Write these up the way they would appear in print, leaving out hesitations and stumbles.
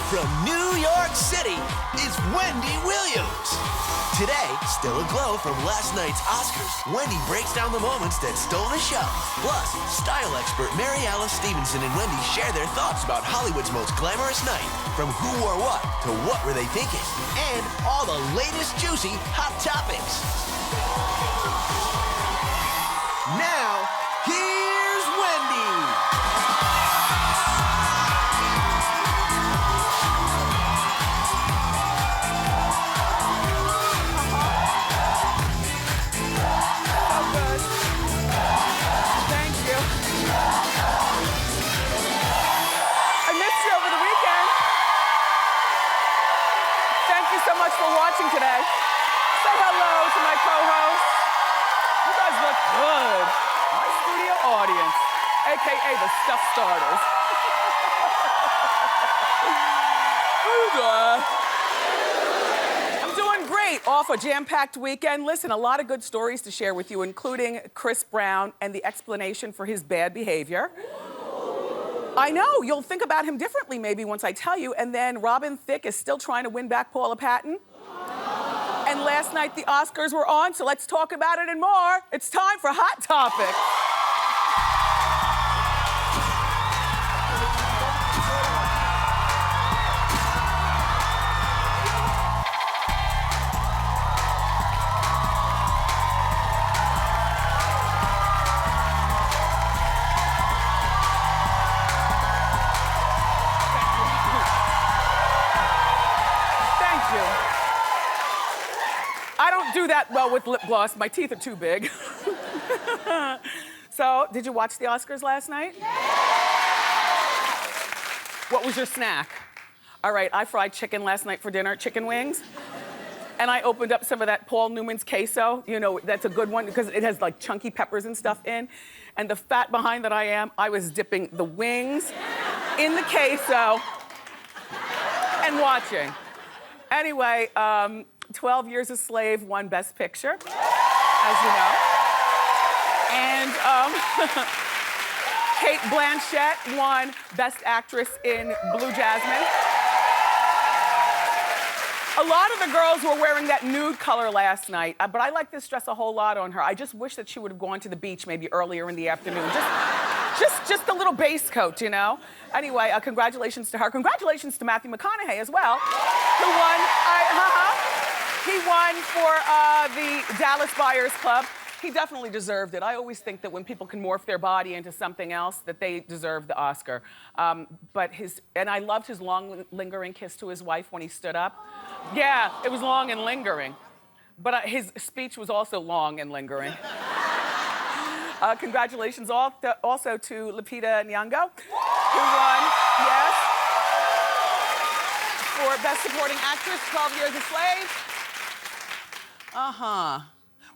From New York City, it's Wendy Williams. Today, still aglow from last night's Oscars, Wendy breaks down the moments that stole the show. Plus, style expert Mary Alice Stevenson and Wendy share their thoughts about Hollywood's most glamorous night, from who wore what to what were they thinking, and all the latest juicy hot topics. Now, here's Wendy. For watching today. Say hello to my co-host. You guys look good. My studio audience, AKA the stuff starters. I'm doing great off a jam-packed weekend. Listen, a lot of good stories to share with you, including Chris Brown and the explanation for his bad behavior. I know, you'll think about him differently maybe once I tell you. And then Robin Thicke is still trying to win back Paula Patton. And last night the Oscars were on, so let's talk about it and more. It's time for Hot Topic. I don't do that well with lip gloss. My teeth are too big. So, did you watch the Oscars last night? What was your snack? All right, I fried chicken last night for dinner, chicken wings. And I opened up some of that Paul Newman's queso. You know, that's a good one because it has like chunky peppers and stuff in. And the fat behind that I was dipping the wings in the queso and watching. Anyway, 12 Years a Slave won Best Picture, as you know. And Kate Blanchett won Best Actress in Blue Jasmine. A lot of the girls were wearing that nude color last night, but I like this dress a whole lot on her. I just wish that she would have gone to the beach maybe earlier in the afternoon. Just a little base coat, you know? Anyway, congratulations to her. Congratulations to Matthew McConaughey as well, who won. He won for the Dallas Buyers Club. He definitely deserved it. I always think that when people can morph their body into something else, that they deserve the Oscar. And I loved his long, lingering kiss to his wife when he stood up. Yeah, it was long and lingering. But his speech was also long and lingering. Congratulations also to Lupita Nyong'o, who won, yes, for Best Supporting Actress, 12 Years a Slave.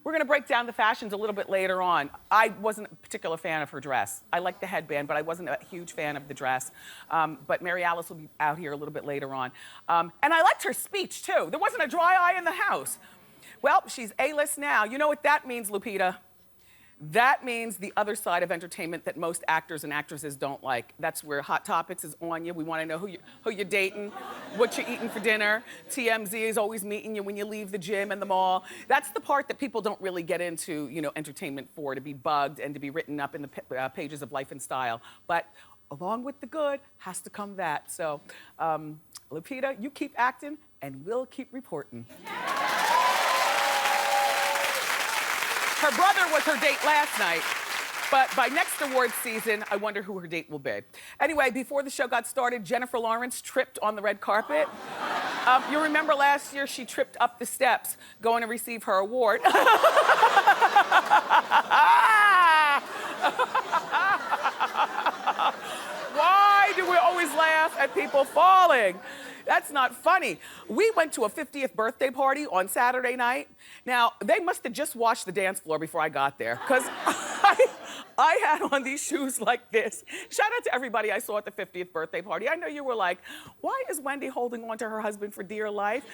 We're gonna break down the fashions a little bit later on. I wasn't a particular fan of her dress. I liked the headband, but I wasn't a huge fan of the dress. But Mary Alice will be out here a little bit later on. And I liked her speech, too. There wasn't a dry eye in the house. Well, she's A-list now. You know what that means, Lupita? That means the other side of entertainment that most actors and actresses don't like. That's where Hot Topics is on you. We want to know who you're dating, what you're eating for dinner. TMZ is always meeting you when you leave the gym and the mall. That's the part that people don't really get into, you know, entertainment for, to be bugged and to be written up in the pages of Life and Style. But along with the good has to come that. So, Lupita, you keep acting and we'll keep reporting. Her brother was her date last night, but by next awards season, I wonder who her date will be. Anyway, before the show got started, Jennifer Lawrence tripped on the red carpet. You remember last year she tripped up the steps going to receive her award. Why do we always laugh at people falling? That's not funny. We went to a 50th birthday party on Saturday night. Now, they must have just washed the dance floor before I got there, because I had on these shoes like this. Shout out to everybody I saw at the 50th birthday party. I know you were like, why is Wendy holding on to her husband for dear life?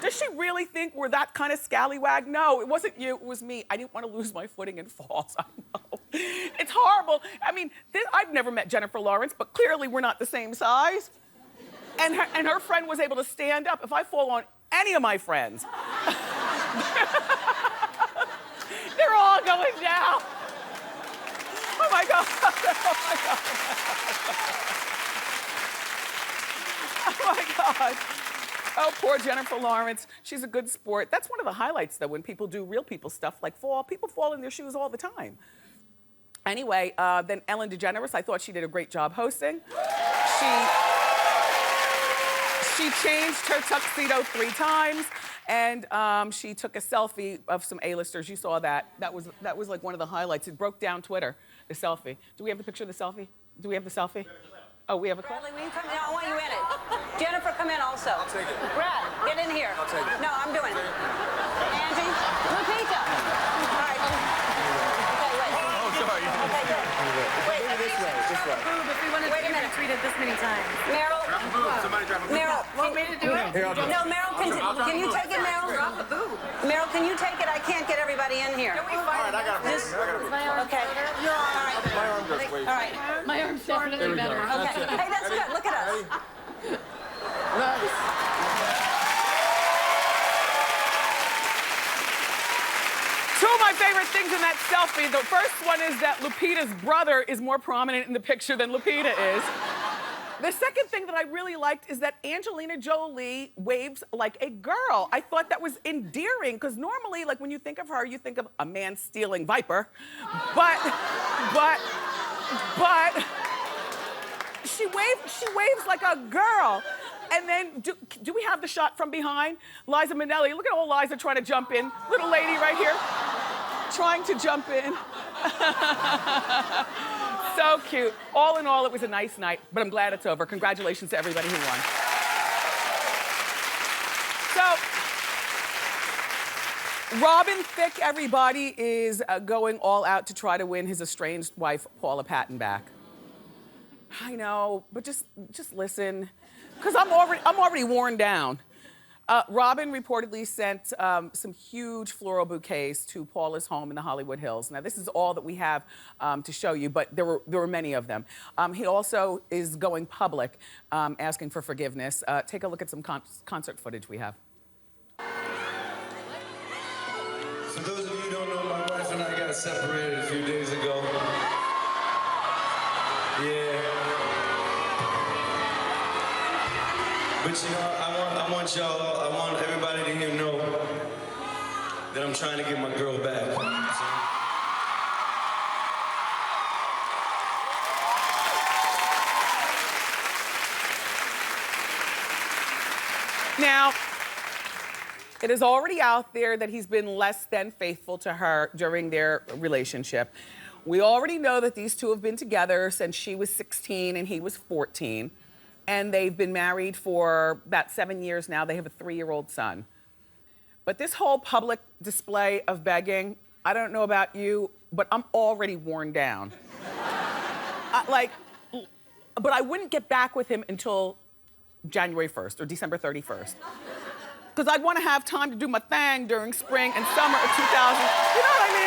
Does she really think we're that kind of scallywag? No, it wasn't you, it was me. I didn't want to lose my footing and fall, I know. It's horrible. I mean, I've never met Jennifer Lawrence, but clearly we're not the same size. And her friend was able to stand up. If I fall on any of my friends, they're all going down. Oh my God. Oh my God. Oh my God. Oh, poor Jennifer Lawrence. She's a good sport. That's one of the highlights, though, when people do real people stuff like fall. People fall in their shoes all the time. Anyway, then Ellen DeGeneres, I thought she did a great job hosting. She changed her tuxedo 3 times, and she took a selfie of some A-listers. You saw that. That was like one of the highlights. It broke down Twitter, the selfie. Do we have the picture of the selfie? Do we have the selfie? Oh, we have a clip? Bradley, will you come in? I want you in it. Jennifer, come in also. I'll take it. Brad, get in here. I'll take it. No, I'm doing it. Angie, Lupita. All right. Okay, wait. Oh, sorry. Okay, good. Wait, This way. If we wanted Wait a to minute. tweet it this many times. Meryl. Drop a boob. Somebody drop a boob. Meryl. Want me to do it? Here, I'll do it. No, Meryl, can you take it, Meryl? Drop the boob. Meryl, can you take it? I can't get everybody in here. All right, I got a boob. Just- I got a boob. My arm Okay. shorter. All right. My arm goes way. All right. My arm's definitely better. Okay. Hey, that's good. Look at us. Nice. Two of my favorite things in that selfie. The first one is that Lupita's brother is more prominent in the picture than Lupita is. The second thing that I really liked is that Angelina Jolie waves like a girl. I thought that was endearing, because normally, like when you think of her, you think of a man-stealing viper. But she waves like a girl. And then, do we have the shot from behind? Liza Minnelli, look at old Liza trying to jump in. Little lady right here, trying to jump in. So cute. All in all, it was a nice night, but I'm glad it's over. Congratulations to everybody who won. So, Robin Thicke, everybody, is going all out to try to win his estranged wife, Paula Patton, back. I know, but just listen, because I'm already worn down. Robin reportedly sent some huge floral bouquets to Paula's home in the Hollywood Hills. Now, this is all that we have to show you, but there were many of them. He also is going public, asking for forgiveness. Take a look at some concert footage we have. For those of you who don't know, my wife and I got separated a few days ago. Yeah. But you know, I want y'all, I want everybody to here know that I'm trying to get my girl back. Now, it is already out there that he's been less than faithful to her during their relationship. We already know that these two have been together since she was 16 and he was 14. And they've been married for about 7 years now. They have a 3-year-old son. But this whole public display of begging, I don't know about you, but I'm already worn down. But I wouldn't get back with him until January 1st or December 31st. Because I'd want to have time to do my thing during spring and summer of 2000. You know what I mean?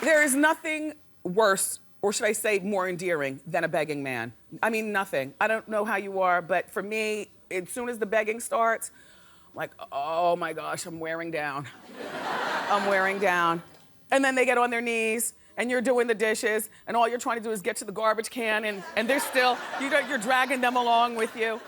There is nothing worse, or should I say more endearing, than a begging man. I mean, nothing. I don't know how you are, but for me, as soon as the begging starts, I'm like, oh my gosh, I'm wearing down. I'm wearing down. And then they get on their knees, and you're doing the dishes, and all you're trying to do is get to the garbage can, and they're still, you're dragging them along with you.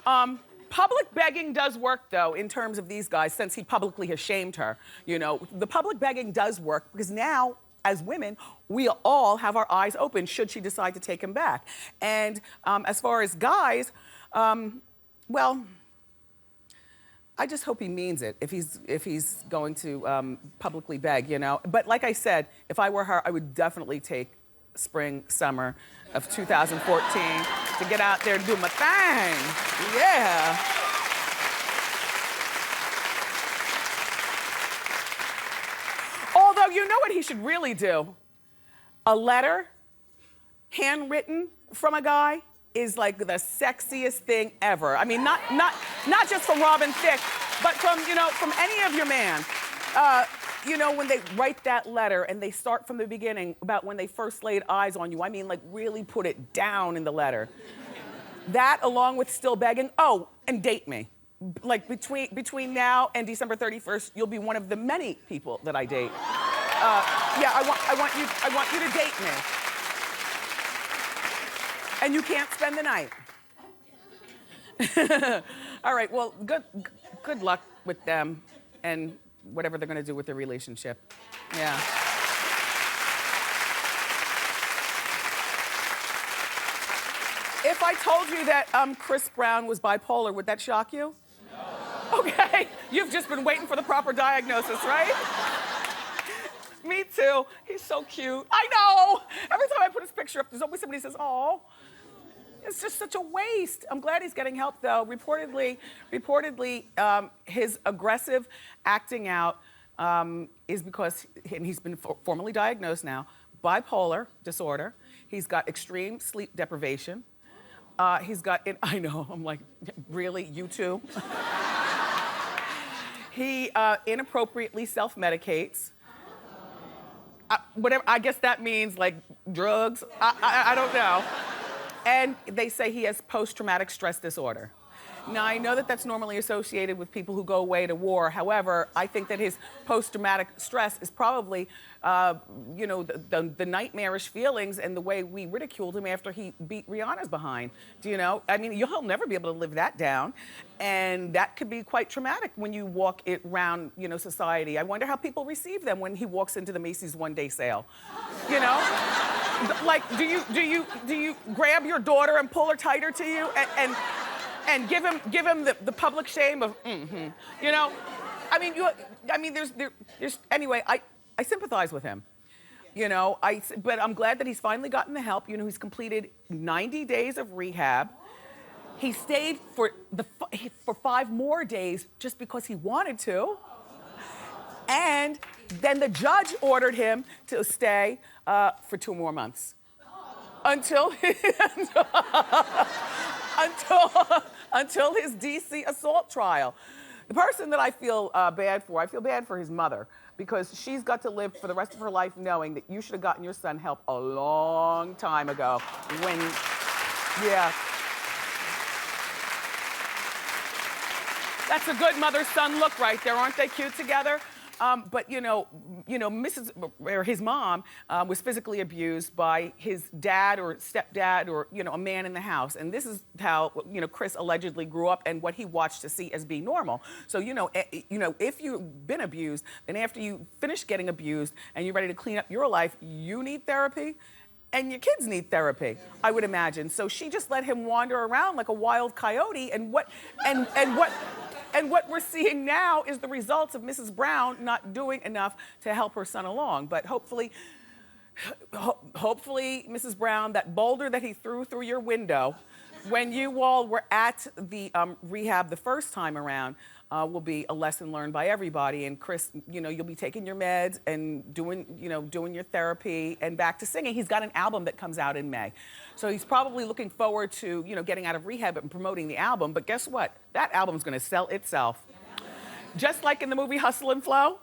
Public begging does work, though, in terms of these guys, since he publicly has shamed her. You know, the public begging does work, because now, as women, we all have our eyes open should she decide to take him back. And as far as guys, well, I just hope he means it if he's going to publicly beg, you know. But like I said, if I were her, I would definitely take spring, summer of 2014 to get out there and do my thing. Yeah. Although, you know what he should really do? A letter, handwritten from a guy, is like the sexiest thing ever. I mean, not just from Robin Thicke, but from, you know, from any of your man. you know, when they write that letter and they start from the beginning about when they first laid eyes on you, I mean, like, really put it down in the letter. That, along with still begging, oh, and date me. Like, between now and December 31st, you'll be one of the many people that I date. Yeah, I want you to date me. And you can't spend the night. All right, well, good luck with them and whatever they're gonna do with their relationship. Yeah. If I told you that Chris Brown was bipolar, would that shock you? No. Okay, you've just been waiting for the proper diagnosis, right? Me too. He's so cute. I know. Every time I put his picture up, there's always somebody who says, oh. It's just such a waste. I'm glad he's getting help, though. Reportedly, his aggressive acting out is because, and he's been formally diagnosed now, bipolar disorder. He's got extreme sleep deprivation. He's got, I know, I'm like, really, you too? He inappropriately self-medicates. Whatever, I guess that means like drugs. I don't know. And they say he has post-traumatic stress disorder. Now, I know that that's normally associated with people who go away to war. However, I think that his post-traumatic stress is probably, you know, the nightmarish feelings and the way we ridiculed him after he beat Rihanna's behind. Do you know? I mean, he'll never be able to live that down. And that could be quite traumatic when you walk it around, you know, society. I wonder how people receive them when he walks into the Macy's one-day sale. You know? Like, do you grab your daughter and pull her tighter to you and give him the public shame of you know? I mean, there's anyway, I sympathize with him. You know, but I'm glad that he's finally gotten the help. You know, he's completed 90 days of rehab. He stayed for 5 more days just because he wanted to. And then the judge ordered him to stay for 2 more months. Until his DC assault trial. The person that I feel bad for his mother, because she's got to live for the rest of her life knowing that you should have gotten your son help a long time ago when, yeah. That's a good mother-son look right there. Aren't they cute together? But you know, his mom was physically abused by his dad or stepdad or, you know, a man in the house. And this is how, you know, Chris allegedly grew up and what he watched to see as being normal. So, you know, if you've been abused, then after you finish getting abused and you're ready to clean up your life, you need therapy. And your kids need therapy, I would imagine. So she just let him wander around like a wild coyote. And what we're seeing now is the results of Mrs. Brown not doing enough to help her son along. But hopefully, Mrs. Brown, that boulder that he threw through your window when you all were at the rehab the first time around will be a lesson learned by everybody. And Chris, you know, you'll be taking your meds and doing your therapy and back to singing. He's got an album that comes out in May. So he's probably looking forward to, you know, getting out of rehab and promoting the album. But guess what? That album's gonna sell itself. Just like in the movie Hustle and Flow.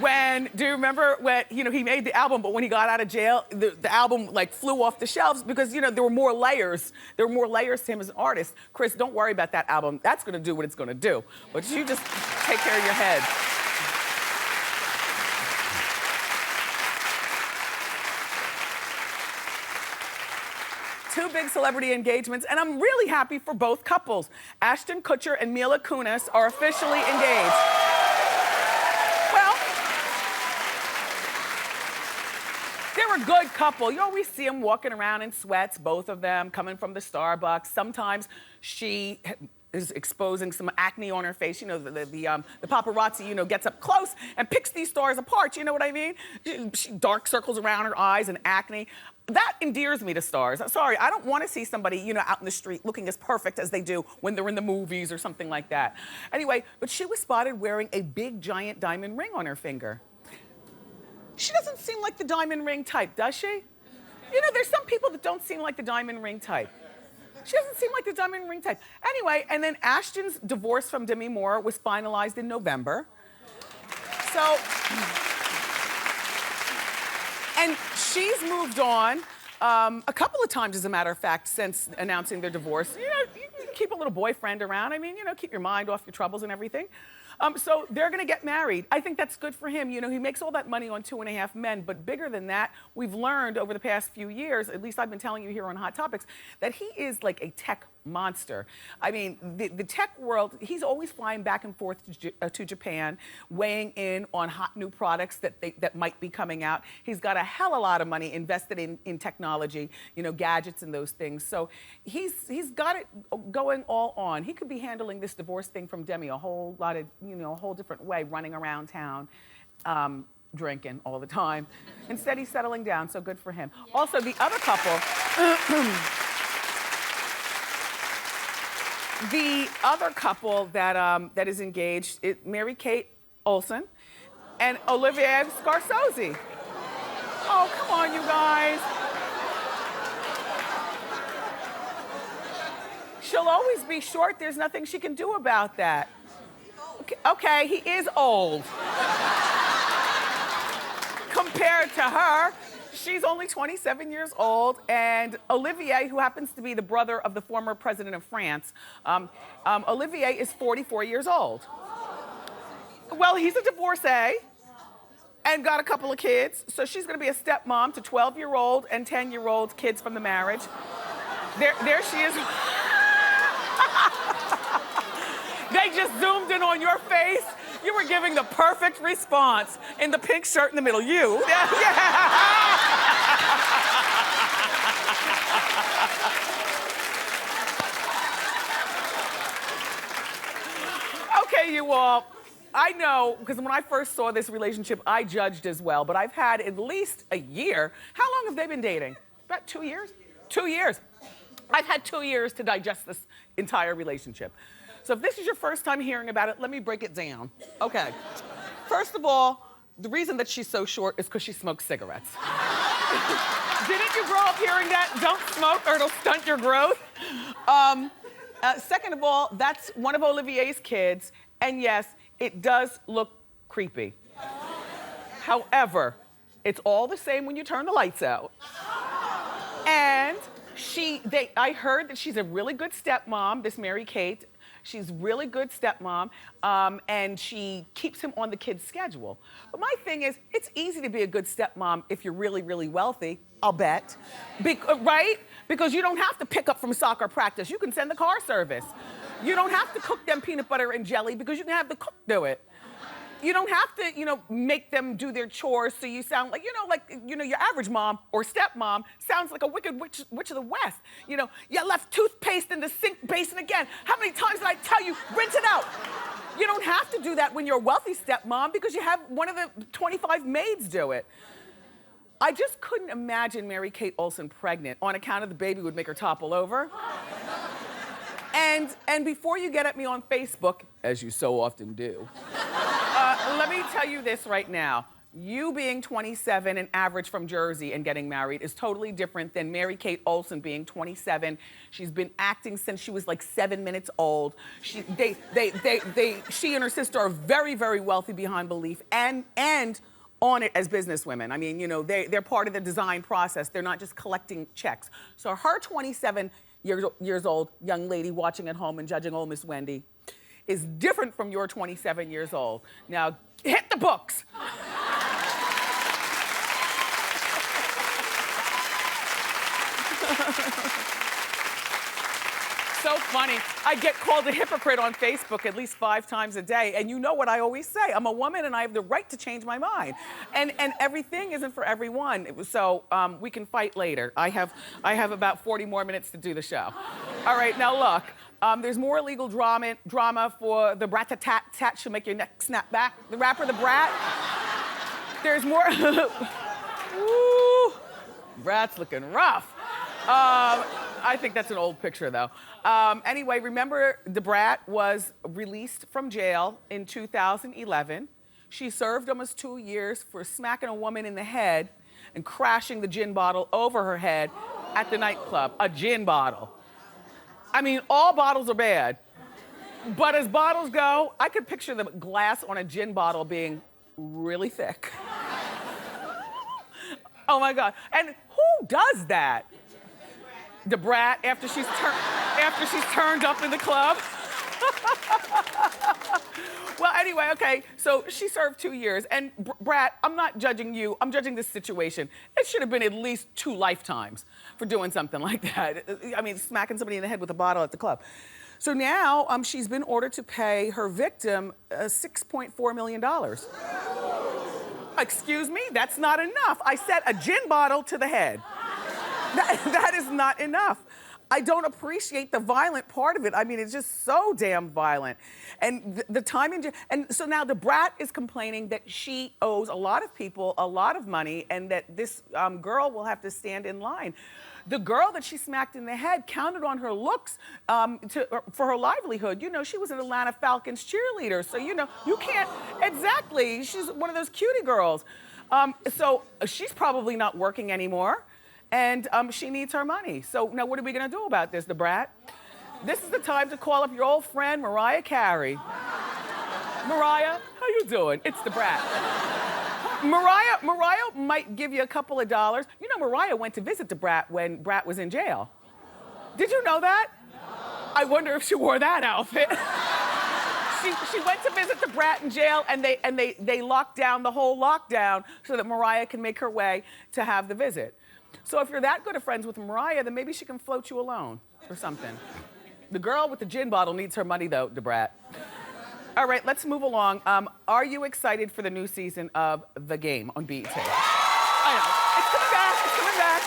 Do you remember when, you know, he made the album, but when he got out of jail, the album like flew off the shelves because, you know, there were more layers. There were more layers to him as an artist. Chris, don't worry about that album. That's gonna do what it's gonna do. But you just take care of your head. Two big celebrity engagements, and I'm really happy for both couples. Ashton Kutcher and Mila Kunis are officially engaged. Well, they're a good couple. You always see them walking around in sweats, both of them, coming from the Starbucks. Sometimes she is exposing some acne on her face. You know, the paparazzi, you know, gets up close and picks these stars apart. You know what I mean? Dark circles around her eyes and acne. That endears me to stars. I'm sorry, I don't want to see somebody, you know, out in the street looking as perfect as they do when they're in the movies or something like that. Anyway, but she was spotted wearing a big, giant diamond ring on her finger. She doesn't seem like the diamond ring type, does she? You know, there's some people that don't seem like the diamond ring type. She doesn't seem like the diamond ring type. Anyway, and then Ashton's divorce from Demi Moore was finalized in November. So, and she's moved on a couple of times, as a matter of fact, since announcing their divorce. You know, you can keep a little boyfriend around. I mean, you know, keep your mind off your troubles and everything. So they're gonna get married. I think that's good for him. You know, he makes all that money on 2.5 Men, but bigger than that, we've learned over the past few years, at least I've been telling you here on Hot Topics, that he is like a tech monster. I mean, the tech world, he's always flying back and forth to Japan, weighing in on hot new products that might be coming out. He's got a hell of a lot of money invested in technology, you know, gadgets and those things. So he's got it going all on. He could be handling this divorce thing from Demi a whole lot of, you know, a whole different way, running around town, drinking all the time. Instead, he's settling down, so good for him. Yeah. Also, the other couple, that is engaged is Mary-Kate Olsen and Olivier Scarsozi. Oh, come on, you guys. She'll always be short. There's nothing she can do about that. Okay, he is old. Compared to her, she's only 27 years old, and Olivier, who happens to be the brother of the former president of France, Olivier is 44 years old. Well, he's a divorcee and got a couple of kids, so she's gonna be a stepmom to 12-year-old and 10-year-old kids from the marriage. There she is. They just zoomed in on your face. You were giving the perfect response in the pink shirt in the middle. You. Okay, you all. I know, because when I first saw this relationship, I judged as well, but I've had at least a year. How long have they been dating? About 2 years? 2 years. I've had 2 years to digest this entire relationship. So if this is your first time hearing about it, let me break it down. Okay. First of all, the reason that she's so short is because she smokes cigarettes. Didn't you grow up hearing that? Don't smoke or it'll stunt your growth. Second of all, that's one of Olivier's kids, and yes, it does look creepy. However, it's all the same when you turn the lights out. And I heard that she's a really good stepmom, this Mary-Kate. She's really good stepmom, and she keeps him on the kid's schedule. But my thing is, it's easy to be a good stepmom if you're really, really wealthy, I'll bet. Right? Because you don't have to pick up from soccer practice. You can send the car service. You don't have to cook them peanut butter and jelly because you can have the cook do it. You don't have to, you know, make them do their chores so you sound like, your average mom or stepmom sounds like a wicked witch of the West. You know, you left toothpaste in the sink basin again. How many times did I tell you, rinse it out? You don't have to do that when you're a wealthy stepmom because you have one of the 25 maids do it. I just couldn't imagine Mary-Kate Olsen pregnant on account of the baby would make her topple over. And before you get at me on Facebook, as you so often do, let me tell you this right now. You being 27 and average from Jersey and getting married is totally different than Mary-Kate Olsen being 27. She's been acting since she was like 7 minutes old. She and her sister are very, very wealthy beyond belief and on it as businesswomen. I mean, you know, they're part of the design process. They're not just collecting checks. So her 27 years old young lady watching at home and judging old Miss Wendy is different from your 27 years old. Now, hit the books. So funny. I get called a hypocrite on Facebook at least 5 times a day, and you know what I always say. I'm a woman and I have the right to change my mind. And everything isn't for everyone. So we can fight later. I have about 40 more minutes to do the show. All right, now look. There's more illegal drama for the Brat-a-tat-tat she'll make your neck snap back. The rapper, the Brat. There's more. Ooh, Brat's looking rough. I think that's an old picture, though. Anyway, remember, the Brat was released from jail in 2011. She served almost 2 years for smacking a woman in the head and crashing the gin bottle over her head at the nightclub. A gin bottle. I mean, all bottles are bad. But as bottles go, I could picture the glass on a gin bottle being really thick. Oh my God. And who does that? The brat after she's turned up in the club. Well, anyway, okay, so she served 2 years. And Brat, I'm not judging you, I'm judging this situation. It should have been at least 2 lifetimes for doing something like that. I mean, smacking somebody in the head with a bottle at the club. So now she's been ordered to pay her victim $6.4 million. Excuse me, that's not enough. I said a gin bottle to the head. That is not enough. I don't appreciate the violent part of it. I mean, it's just so damn violent. And the timing, and so now the brat is complaining that she owes a lot of people a lot of money and that this girl will have to stand in line. The girl that she smacked in the head counted on her looks for her livelihood. You know, she was an Atlanta Falcons cheerleader, so you know, you can't, exactly, she's one of those cutie girls. So she's probably not working anymore. And she needs her money. So now what are we gonna do about this, the brat? This is the time to call up your old friend, Mariah Carey. Mariah, how you doing? It's the brat. Mariah might give you a couple of dollars. You know, Mariah went to visit the brat when Brat was in jail. Did you know that? I wonder if she wore that outfit. She went to visit the brat in jail and they locked down the whole lockdown so that Mariah can make her way to have the visit. So if you're that good of friends with Mariah, then maybe she can float you a loan or something. The girl with the gin bottle needs her money though, the brat. All right, let's move along. Are you excited for the new season of The Game on BET? I know, it's coming back, it's coming back.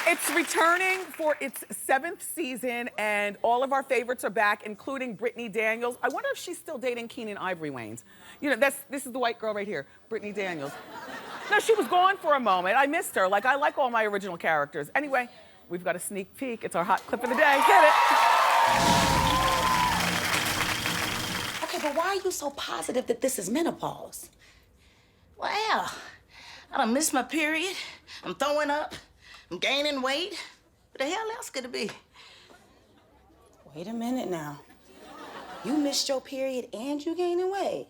It's returning for its 7th season and all of our favorites are back, including Brittany Daniels. I wonder if she's still dating Keenan Ivory Wayans. You know, this is the white girl right here, Brittany Daniels. No, she was gone for a moment. I missed her. Like, I like all my original characters. Anyway, we've got a sneak peek. It's our hot clip of the day. Hit it. Okay, but why are you so positive that this is menopause? Well, I done missed my period. I'm throwing up. I'm gaining weight. What the hell else could it be? Wait a minute now. You missed your period and you gaining weight?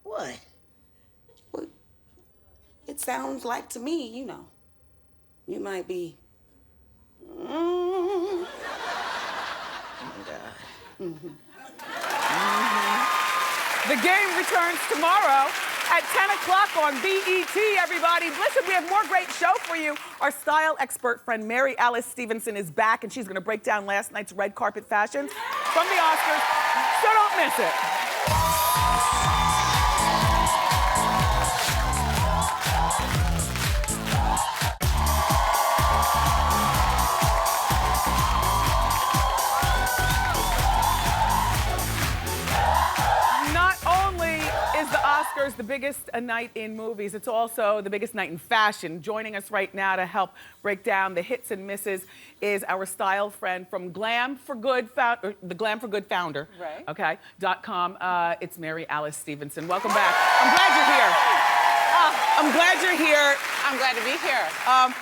What? Well, it sounds like to me, you know, you might be. Oh my God. The Game returns tomorrow at 10 o'clock on BET, everybody. Listen, we have more great show for you. Our style expert friend, Mary Alice Stevenson, is back, and she's gonna break down last night's red carpet fashions from the Oscars, so don't miss it. The biggest night in movies. It's also the biggest night in fashion. Joining us right now to help break down the hits and misses is our style friend from Glam for Good, the Glam for Good founder. Right. Okay. .com. It's Mary Alice Stevenson. Welcome back. I'm glad you're here. I'm glad you're here. I'm glad to be here.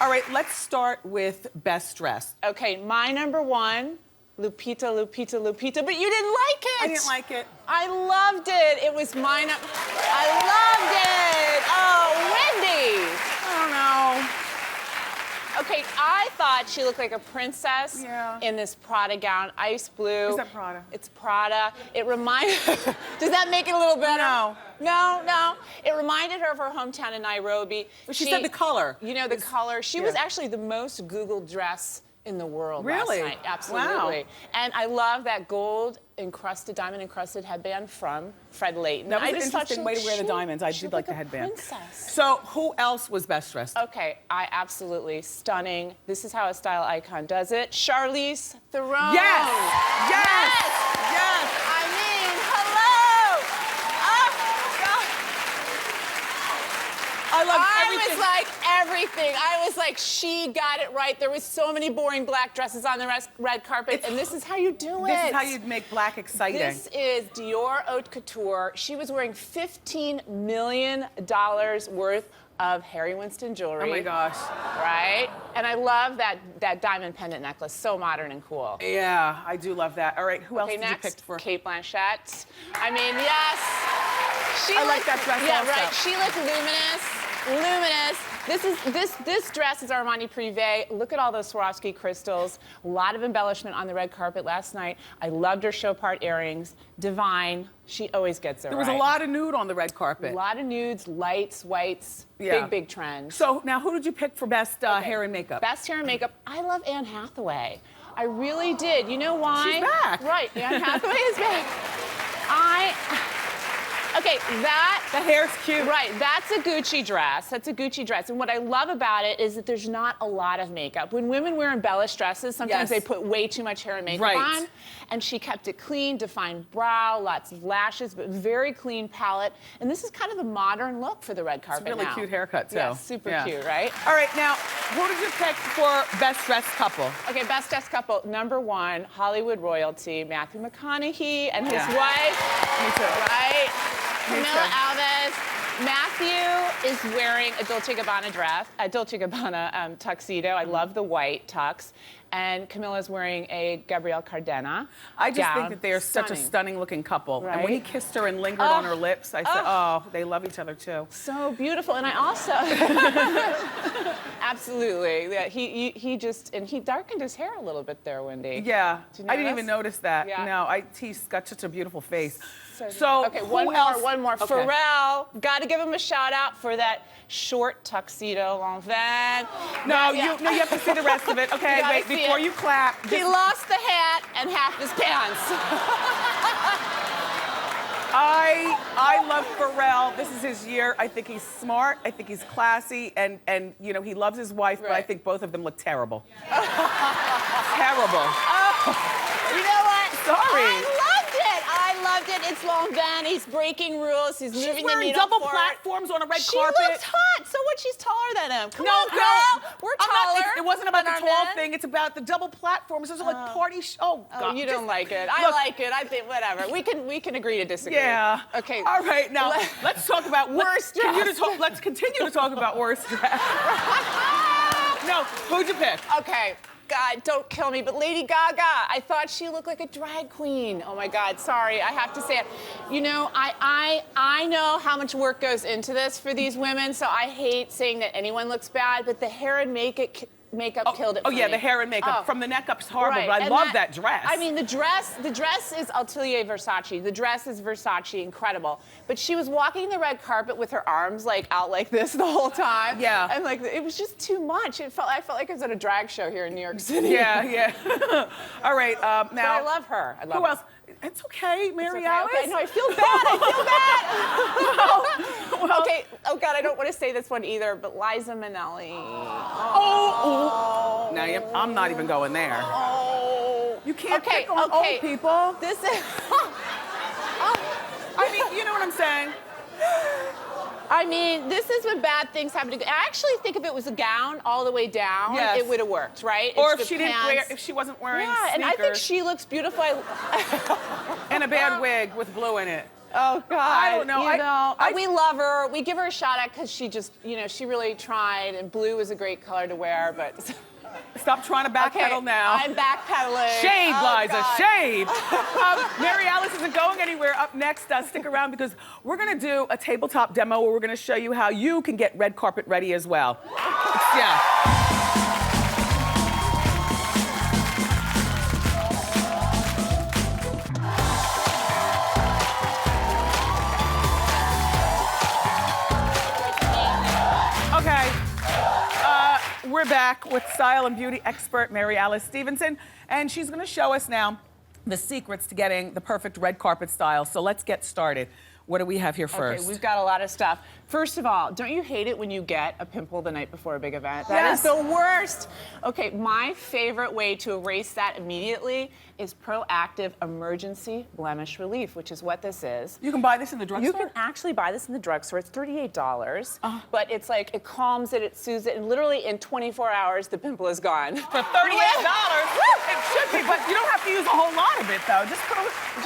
All right, let's start with best dressed. Okay, my number one, Lupita, but you didn't like it. I didn't like it. I loved it. It was mine. I loved it. Oh, Wendy. I don't know. Okay, I thought she looked like a princess in this Prada gown, ice blue. Is that Prada? It's Prada. It reminded. Does that make it a little better? No. No. It reminded her of her hometown in Nairobi. But she said the color. You know, the color. She was actually the most Googled dress in the world last night. Absolutely. Wow. And I love that gold encrusted, diamond encrusted headband from Fred Leighton. That was I an just thought interesting way to wear the diamonds. I did like the headband. Princess. So who else was best dressed? Okay, I absolutely stunning. This is how a style icon does it. Charlize Theron. Yes! I mean, hello! Oh, God. I love everything. I was like, everything. I was like, she got it right. There was so many boring black dresses on the red carpet, and this is how you do it. This is how you make black exciting. This is Dior Haute Couture. She was wearing $15 million worth of Harry Winston jewelry. Oh my gosh. Right? And I love that diamond pendant necklace. So modern and cool. Yeah, I do love that. All right, who else Okay, did you next, pick for? Kate Blanchett. I mean, yes. She I like that dress Yeah, also. right. She looked luminous. Luminous. This dress is Armani Privé. Look at all those Swarovski crystals. A lot of embellishment on the red carpet last night. I loved her show part earrings. Divine. She always gets it There was a lot of nude on the red carpet. A lot of nudes, lights, whites. Yeah. Big trend. So now who did you pick for best hair and makeup? Best hair and makeup. I love Anne Hathaway. I really did. You know why? She's back. Right. Anne Hathaway is back. Okay, The hair's cute. Right, that's a Gucci dress. That's a Gucci dress. And what I love about it is that there's not a lot of makeup. When women wear embellished dresses, sometimes they put way too much hair and makeup on. And she kept it clean, defined brow, lots of lashes, but very clean palette. And this is kind of the modern look for the red carpet It's a really now. cute haircut, too. Yeah, super cute, right? All right, now, who did you pick for best dressed couple? Okay, best dressed couple. Number one, Hollywood royalty, Matthew McConaughey and his wife. Me too. Right? Me Camila too. Alves. Matthew is wearing a Dolce & Gabbana dress, a Dolce & Gabbana tuxedo. I love the white tux. And Camila's wearing a Gabrielle Cardena I just gown. think that they are such a stunning looking couple. Right? And when he kissed her and lingered on her lips, I said, oh, they love each other too. So beautiful. And I also, absolutely. Yeah, he just, and he darkened his hair a little bit there, Wendy. Yeah, Did you I didn't notice? even notice that. Yeah. No, he's got such a beautiful face. So okay, who one else? more. Okay. Pharrell, got to give him a shout out for that short tuxedo Lanvin. No, you have to see the rest of it. Okay, You gotta wait, see before it. you clap. He lost the hat and half his pants. I love Pharrell. This is his year. I think he's smart. I think he's classy, and you know he loves his wife. But I Right. think both of them look terrible. Terrible. You know what? Sorry. I loved it. It's Lanvin. He's breaking rules. He's She's moving the wearing needle double forward. platforms on a red She carpet. looks hot. So what? She's taller than him. Come No, on, girl. We're I'm not- taller. it wasn't about the than tall our men. thing. It's about the double platforms. Those are like party. Oh Oh, God. you Just- don't like it. I Look, like it. I think whatever. We can agree to disagree. Yeah. Okay. All right. Now let's talk about Worst dress. Let's continue to talk about worst dress. No, who'd you pick? Okay. God, don't kill me, but Lady Gaga, I thought she looked like a drag queen. Oh my God, sorry, I have to say it. You know, I know how much work goes into this for these women, so I hate saying that anyone looks bad, but the hair and makeup killed it for Oh yeah, me. the hair and makeup Oh. from the neck up is horrible, Right, but I and love that dress. I mean, the dress is Atelier Versace. The dress is Versace, incredible. But she was walking the red carpet with her arms like out like this the whole time. Yeah. And like it was just too much. I felt like I was at a drag show here in New York City. Yeah. All right. Now But I love her. I love who her. else? It's okay, Mary Okay, Alice. okay, no, I feel bad. Well, Okay, oh God, I don't want to say this one either, but Liza Minnelli. Oh. Now I'm not even going there. Oh. You can't pick on old people. This is. I mean, you know what I'm saying? I mean, this is when bad things happen to. I actually think if it was a gown all the way down, Yes. it would have worked, right? Or It's if the she didn't pants. wear, if she wasn't wearing Yeah, and I think sneakers she looks beautiful. and a bad wig with blue in it. Oh God! I don't know. We love her. We give her a shout out because she just, she really tried. And blue is a great color to wear, but. Stop trying to backpedal now. I'm backpedaling. Shade, Oh, Liza, God. shade. Mary Alice isn't going anywhere. Up next, stick around because we're going to do a tabletop demo where we're going to show you how you can get red carpet ready as well. Yeah. Okay. We're back with style and beauty expert Mary Alice Stevenson, and she's going to show us now the secrets to getting the perfect red carpet style. So let's get started. What do we have here first? Okay, we've got a lot of stuff. First of all, don't you hate it when you get a pimple the night before a big event? That is Yes. the worst. Okay, my favorite way to erase that immediately is proactive emergency blemish relief, which is what this is. You can buy this in the drugstore? You can actually buy this in the drugstore. It's $38, but it's like it calms it, it soothes it, and literally in 24 hours the pimple is gone. For $38? It should be, but you don't have to use a whole lot of it, though. Just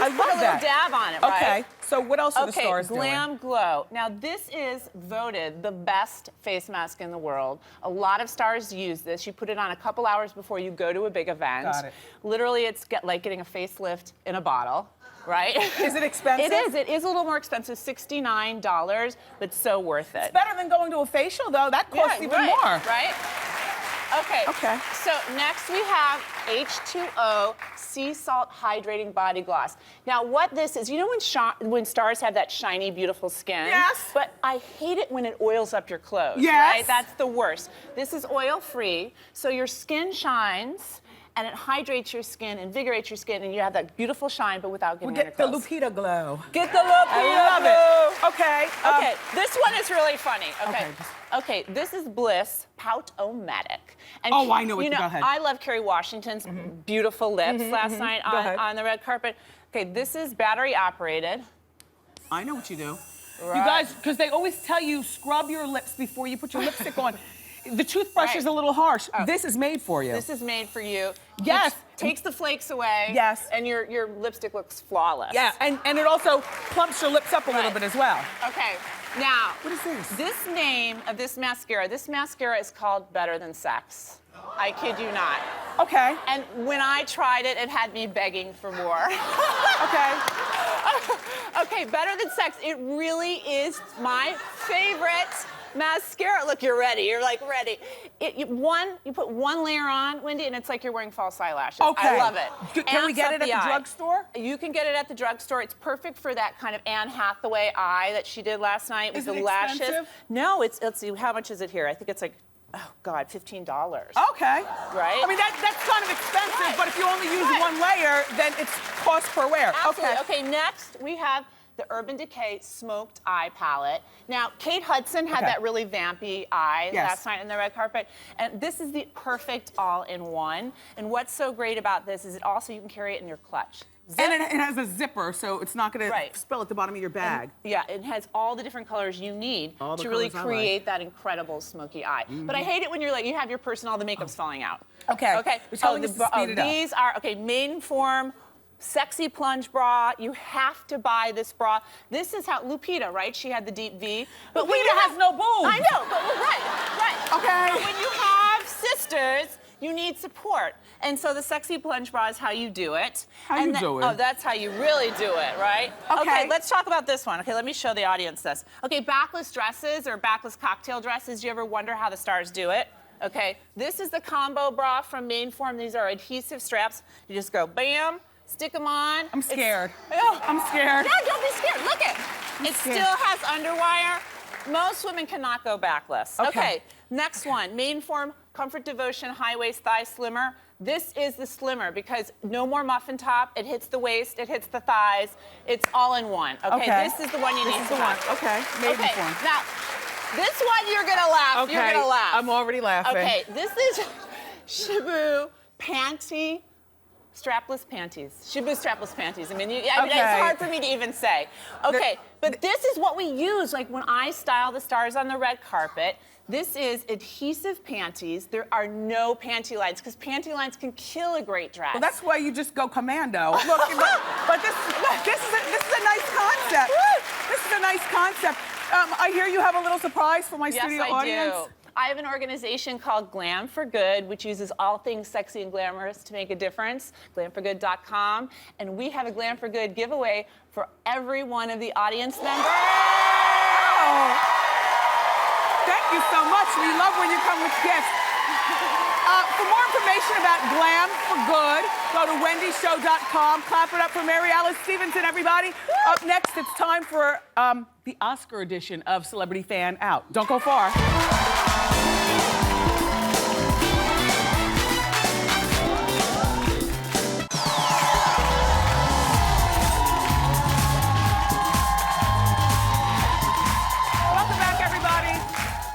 I Put love a little that. dab on it, right? Okay, so what else are the Okay, stars doing? Glam Glow. Now this is is voted the best face mask in the world. A lot of stars use this. You put it on a couple hours before you go to a big event. Got it. Literally, it's like getting a facelift in a bottle. Right? Is it expensive? It is. It is a little more expensive, $69, but so worth it. It's better than going to a facial, though. That costs even more. Right? Okay. Okay. So next we have H2O Sea Salt Hydrating Body Gloss. Now what this is, you know when stars have that shiny, beautiful skin? Yes. But I hate it when it oils up your clothes. Yes. Right? That's the worst. This is oil-free, so your skin shines, and it hydrates your skin, invigorates your skin, and you have that beautiful shine, but without getting We on your get the clothes. Lupita glow. Get the Lupita I love glow. it. Okay. Okay, this one is really funny. Okay. Okay. Okay, this is Bliss Pout-O-Matic. And Oh, I know it. you know, Go ahead. I love Kerry Washington's beautiful lips last night Go ahead. on the red carpet. Okay, this is battery operated. I know what you do. Right. You guys, because they always tell you scrub your lips before you put your lipstick on. The toothbrush Right. is a little harsh. Oh. This is made for you. This is made for you. Yes. Takes the flakes away. Yes. And your lipstick looks flawless. Yeah, and it also plumps your lips up a little Right. bit as well. Okay, now. What is this? This name of this mascara is called Better Than Sex. I kid you not. Okay. And when I tried it, it had me begging for more. Okay. Okay, Better Than Sex, it really is my favorite mascara. Look, you're ready. You're like ready. You put one layer on, Wendy, and it's like you're wearing false eyelashes. Okay. I love it. Can we Amps get up it at the eye. drugstore? You can get it at the drugstore. It's perfect for that kind of Anne Hathaway eye that she did last night with Is the it lashes. expensive? No, let's see, how much is it here? I think it's like, oh God, $15. Okay. Right? I mean, that's kind of expensive, Right. but if you only use Right. one layer, then it's cost per wear. Absolutely. Okay. Okay, next we have the Urban Decay Smoked Eye Palette. Now, Kate Hudson had Okay. that really vampy eye Yes. last night on the red carpet, and this is the perfect all-in-one. And what's so great about this is it also, you can carry it in your clutch. Zip. And it has a zipper, so it's not going Right. to spill at the bottom of your bag. Yeah, it has all the different colors you need All the to really colors I create that incredible smoky eye. But I hate it when you're like, you have your purse and all the makeup's falling out. Okay. Okay. You're telling us to speed it up. These are, okay, Maiden Form Sexy Plunge Bra. You have to buy this bra. This is how, Lupita, right? She had the deep V. But when Lupita you has no boobs. I know, but right. Okay. But when you have sisters, you need support. And so the Sexy Plunge Bra is how you do it. How you do it? Oh, that's how you really do it, right? Okay. Let's talk about this one. Okay, let me show the audience this. Okay, backless dresses or backless cocktail dresses. Do you ever wonder how the stars do it? Okay, this is the combo bra from Main Form. These are adhesive straps. You just go bam, stick them on. I'm scared. Oh. I'm scared. Yeah, don't be scared. Look it. It scared. still has underwire. Most women cannot go backless. Okay. Next one, Main Form Comfort Devotion High Waist Thigh Slimmer. This is the slimmer because no more muffin top. It hits the waist, it hits the thighs. It's all in one. Okay. This is the one you need This to is the one. have. Okay. Maiden Okay. Form. Now, this one you're gonna laugh. Okay. You're gonna laugh. I'm already laughing. Okay. This is Shibu panty. Strapless panties. Shibu strapless panties. I mean, it's Okay. hard for me to even say. Okay, but this is what we use. Like when I style the stars on the red carpet, this is adhesive panties. There are no panty lines because panty lines can kill a great dress. Well, that's why you just go commando. Look, but this is a nice concept. This is a nice concept. I hear you have a little surprise for my studio Yes, I audience. do. I have an organization called Glam for Good, which uses all things sexy and glamorous to make a difference, glamforgood.com. And we have a Glam for Good giveaway for every one of the audience members. Oh. Thank you so much. We love when you come with gifts. For more information about Glam for Good, go to wendyshow.com. Clap it up for Mary Alice Stevenson, everybody. Up next, it's time for the Oscar edition of Celebrity Fan Out. Don't go far. Welcome back, everybody.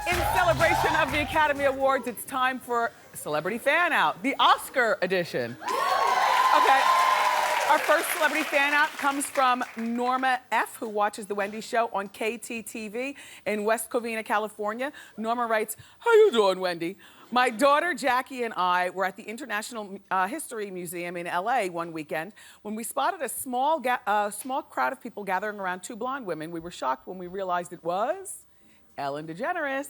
In celebration of the Academy Awards, it's time for Celebrity Fan Out, the Oscar edition. Okay. Our first celebrity fan out comes from Norma F., who watches The Wendy Show on KTTV in West Covina, California. Norma writes, "How you doing, Wendy? My daughter Jackie and I were at the International History Museum in LA one weekend when we spotted a small crowd of people gathering around two blonde women. We were shocked when we realized it was Ellen DeGeneres.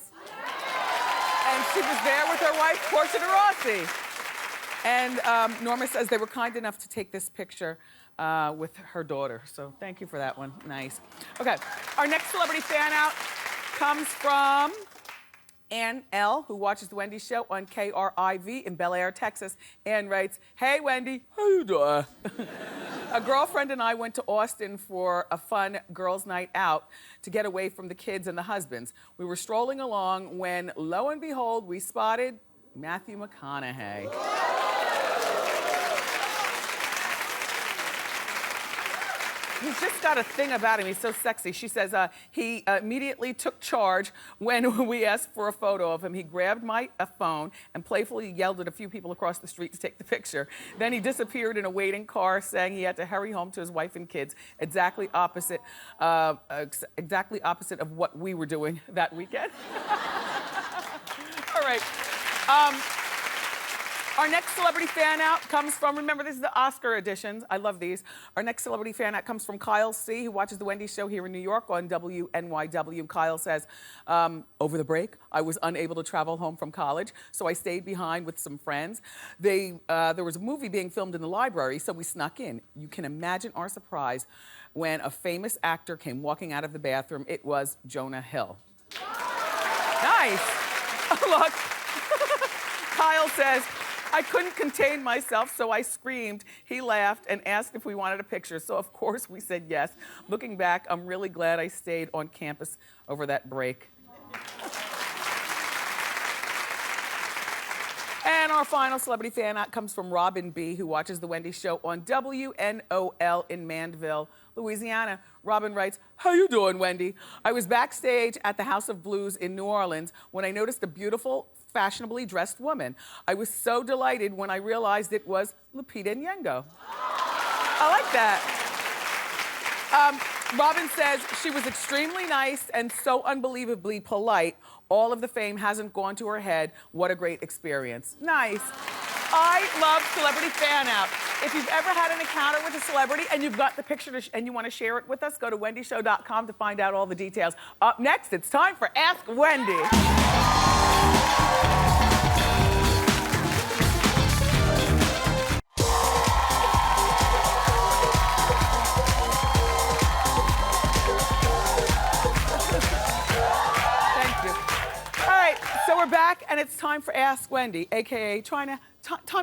And she was there with her wife, Portia de Rossi. And Norma says they were kind enough to take this picture with her daughter. So thank you for that one. Nice. Okay, our next celebrity fan out comes from Ann L., who watches the Wendy Show on KRIV in Bel Air, Texas. Ann writes, "Hey, Wendy, how you doing?" A girlfriend and I went to Austin for a fun girls' night out to get away from the kids and the husbands. We were strolling along when, lo and behold, we spotted Matthew McConaughey. He's just got a thing about him. He's so sexy. She says he immediately took charge when we asked for a photo of him. He grabbed my phone and playfully yelled at a few people across the street to take the picture. Then he disappeared in a waiting car, saying he had to hurry home to his wife and kids. Exactly opposite of what we were doing that weekend. All right. Our next celebrity fan out comes from, remember this is the Oscar editions, I love these. Our next celebrity fan out comes from Kyle C., who watches the Wendy Show here in New York on WNYW. Kyle says, over the break, I was unable to travel home from college, so I stayed behind with some friends. There was a movie being filmed in the library, so we snuck in. You can imagine our surprise when a famous actor came walking out of the bathroom. It was Jonah Hill. Nice. Look, Kyle says, I couldn't contain myself, so I screamed. He laughed and asked if we wanted a picture, so of course we said yes. Looking back, I'm really glad I stayed on campus over that break. And our final celebrity fan out comes from Robin B., who watches the Wendy Show on WNOL in Mandeville, Louisiana. Robin writes, how you doing, Wendy? I was backstage at the House of Blues in New Orleans when I noticed a beautiful, fashionably dressed woman. I was so delighted when I realized it was Lupita Nyong'o. I like that. Robin says she was extremely nice and so unbelievably polite. All of the fame hasn't gone to her head. What a great experience. Nice. I love celebrity fan out. If you've ever had an encounter with a celebrity and you've got the picture and you want to share it with us, go to wendyshow.com to find out all the details. Up next, it's time for Ask Wendy. So we're back, and it's time for Ask Wendy, AKA time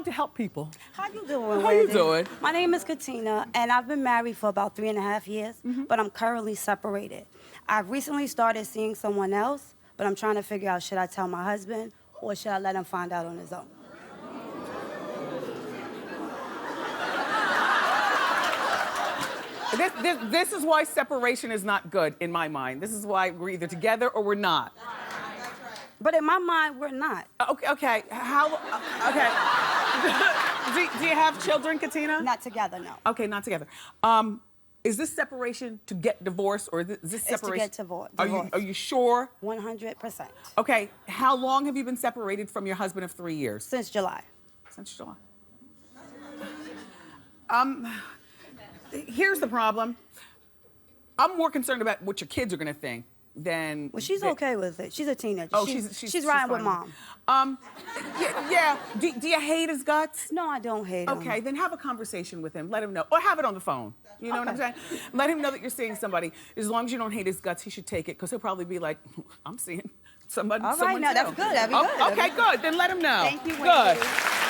to help people. How you doing, How you doing? My name is Katina, and I've been married for about 3.5 years, but I'm currently separated. I've recently started seeing someone else, but I'm trying to figure out, should I tell my husband, or should I let him find out on his own? This is why separation is not good, in my mind. This is why we're either together or we're not. But in my mind, we're not. Okay. Okay. Do you have children, Katina? Not together, no. Okay, not together. Is this separation to get divorced, or is this separation? It's to get divorced. Are you sure? 100%. Okay. How long have you been separated from your husband of 3 years? Since July. Since July. Here's the problem. I'm more concerned about what your kids are gonna think than. Well, she's okay with it. She's a teenager. Oh, she's riding with mom. Yeah. Do you hate his guts? No, I don't hate him. Okay, then have a conversation with him. Let him know, or have it on the phone. You know what I'm saying? Let him know that you're seeing somebody. As long as you don't hate his guts, he should take it, because he'll probably be like, I'm seeing somebody. All right, now that's good. That'd be good. Okay, good. Then let him know. Thank you, Wendy. Good.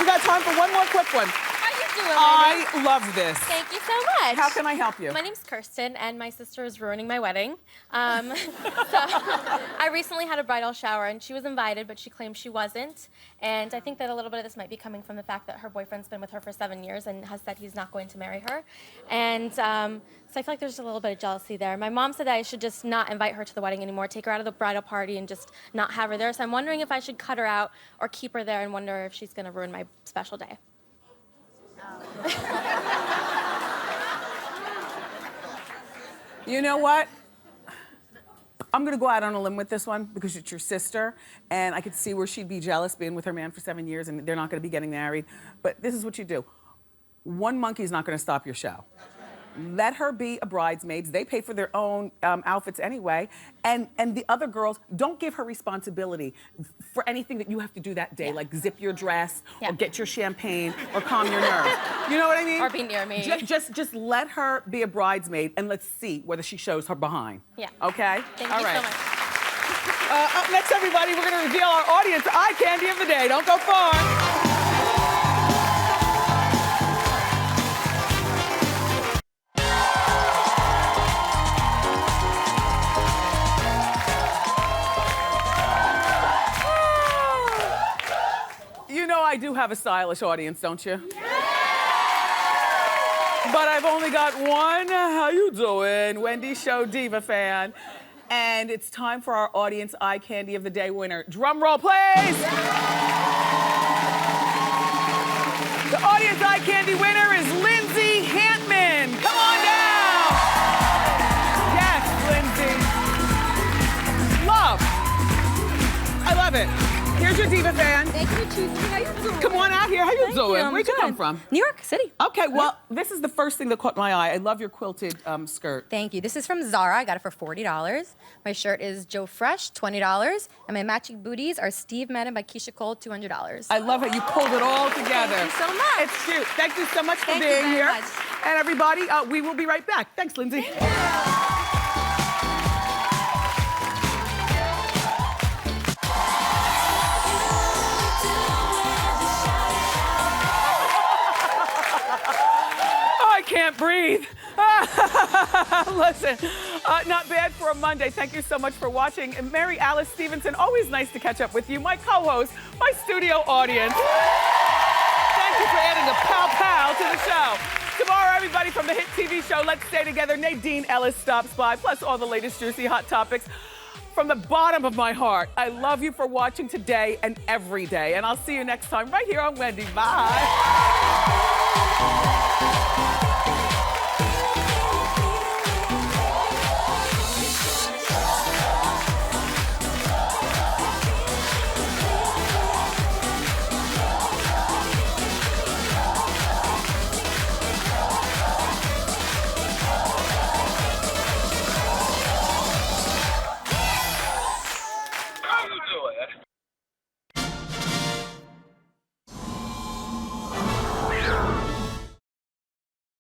We got time for one more quick one. How you doing, Wendy? I love this. Thank you so much. How can I help you? My name's Kirsten, and my sister is ruining my wedding. So I recently had a bridal shower, and she was invited, but she claimed she wasn't. And I think that a little bit of this might be coming from the fact that her boyfriend's been with her for 7 years and has said he's not going to marry her. And so I feel like there's a little bit of jealousy there. My mom said that I should just not invite her to the wedding anymore, take her out of the bridal party, and just not have her there. So I'm wondering if I should cut her out or keep her there, and wonder if she's going to ruin my special day. You know what? I'm gonna go out on a limb with this one, because it's your sister, and I could see where she'd be jealous being with her man for 7 years, and they're not gonna be getting married. But this is what you do. One monkey's not gonna stop your show. let her be a bridesmaid. They pay for their own outfits anyway. And the other girls, don't give her responsibility for anything that you have to do that day, like zip your dress or get your champagne or calm your nerves. You know what I mean? Or be near me. Just let her be a bridesmaid and let's see whether she shows her behind. Yeah. Okay? Thank All you right. so much. Up next, everybody, we're going to reveal our audience eye candy of the day. Don't go far. You know I do have a stylish audience, don't you? But I've only got one. How you doing? Wendy Show Diva fan. And it's time for our audience eye candy of the day winner. Drum roll, please. The audience eye candy winner is Lindsay Hantman. Come on down. Yes, Lindsay. Love. I love it. Here's your Diva fan. Thank you for choosing me. How you doing? Come on out here. How you Thank doing? you. Where'd you come from? New York City. Okay, well, this is the first thing that caught my eye. I love your quilted skirt. Thank you. This is from Zara. I got it for $40. My shirt is Joe Fresh, $20. And my matching booties are Steve Madden by Keisha Cole, $200. I love it. You pulled it all together. Thank you so much. It's cute. Thank you so much for Thank you being very here. much. And everybody, we will be right back. Thanks, Lindsay. I can't breathe. Listen, not bad for a Monday. Thank you so much for watching. And Mary Alice Stevenson, always nice to catch up with you. My co-host, my studio audience. Thank you for adding a pow-pow to the show. Tomorrow, everybody from the hit TV show Let's Stay Together, Nadine Ellis stops by, plus all the latest juicy hot topics. From the bottom of my heart, I love you for watching today and every day. And I'll see you next time right here on Wendy. Bye.